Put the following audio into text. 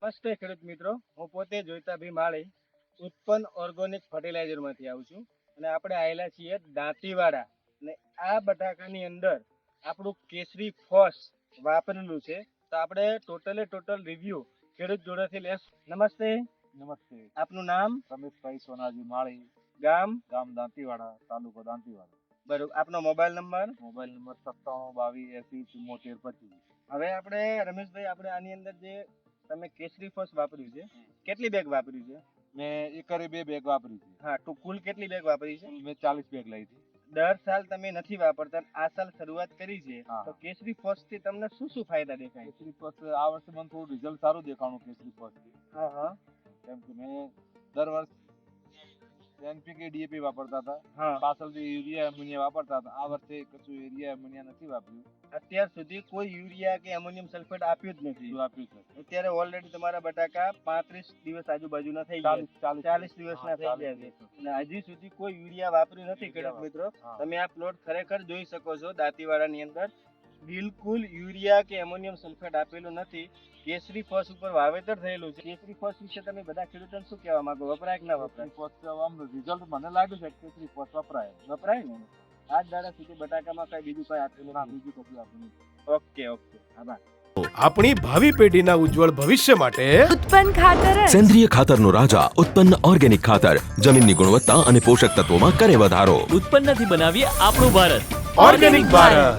નમસ્તે ખેડૂત મિત્રો, હું પોતે જોઈતાભાઈ માળી ઉત્પન્ન ઓર્ગેનિક ફર્ટિલાઇઝર માંથી આવું છું અને આપણે આવેલા છીએ દાંતીવાડા અને આ બટાકાની અંદર આપણું કેસરી ફોસ વાપરેલું છે. તો આપણે ટોટલ રિવ્યુ ખેડૂત જોડેથી લેશું. નમસ્તે. નમસ્તે. આપનું નામ? રમેશભાઈ સોનાજી માળી, ગામ? ગામ દાંતીવાડા, તાલુકો દાંતીવાડા. બરોબર. આપનો મોબાઈલ નંબર? Mobile number 9722807425. હવે આપણે રમેશભાઈ, આપણે આની અંદર જે તમે કેસરી ફોસ વાપર્યું છે, કેટલી બેગ વાપર્યું છે? મેં એકરે 2 બેગ વાપરી છે. હા, તો કુલ કેટલી બેગ વાપરી છે? મેં 40 બેગ લઈ હતી. દર સાલ તમે નથી વાપરતા, આ સાલ શરૂઆત કરી છે, હા. તો કેસરી ફોસ થી તમને શું શું ફાયદા દેખાય? કેસરી ફર્સ્ટ આ વર્ષે મને થોડું રિઝલ્ટ સારું દેખાણું કેસરી ફર્સ્ટથી. હા હા કેમ કે મેં દર વર્ષ NPK DAP વાપરતા હતા, હા. પાછળથી યુરિયા એમોનિયા વાપરતા હતા. આ વર્ષે કશું યુરિયા એમોનિયા નથી વાપર્યું. અત્યાર સુધી કોઈ યુરિયા કે એમોનિયમ સલ્ફેટ આપ્યું જ નથી. શું આપ્યું છે? અત્યારે ઓલરેડી તમારા બટાકા 35 દિવસ આજુબાજુના થઈ ગયા, 40 દિવસના થઈ ગયા છે અને હજી સુધી કોઈ યુરિયા વાપર્યું નથી. ખેડૂત મિત્રો, હા. તમે આ પ્લોટ ખરેખર જોઈ શકો છો. દાંતીવાડાની અંદર બિલકુલ યુરિયા કે એમોનિયમ સલ્ફેટ આપેલું નથી. કેસરી ફોસ ઉપર વાવેતર થયેલું છે. કેસરી ફોસ વિશે તમે બધા ખેડૂતોને શું કહેવા માંગો? વપરાય કે ના વપરાય? કેસરી ફર્સ્ટ આમ રિઝલ્ટ મને લાગ્યું છે કે કેસરી ફર્સ્ટ વપરાય. વપરાય ને? આજ દાડા સુધી બટાકામાં કઈ બીજું કઈ આપેલું ના, નથી. બીજું કશું આપણું નથી. ઓકે, આભાર. આપણી ભાવિ પેઢીના ઉજ્જવળ ભવિષ્ય માટે ઉત્પન્ન ખાતર જ. સેન્દ્રિય ખાતરનો રાજા ઉત્પન્ન ઓર્ગેનિક ખાતર જમીનની ગુણવત્તા અને પોષક તત્વોમાં કરે વધારો. ઉત્પન્નથી બનાવીએ આપણું ભારત. ઓર્ગેનિક ભારત.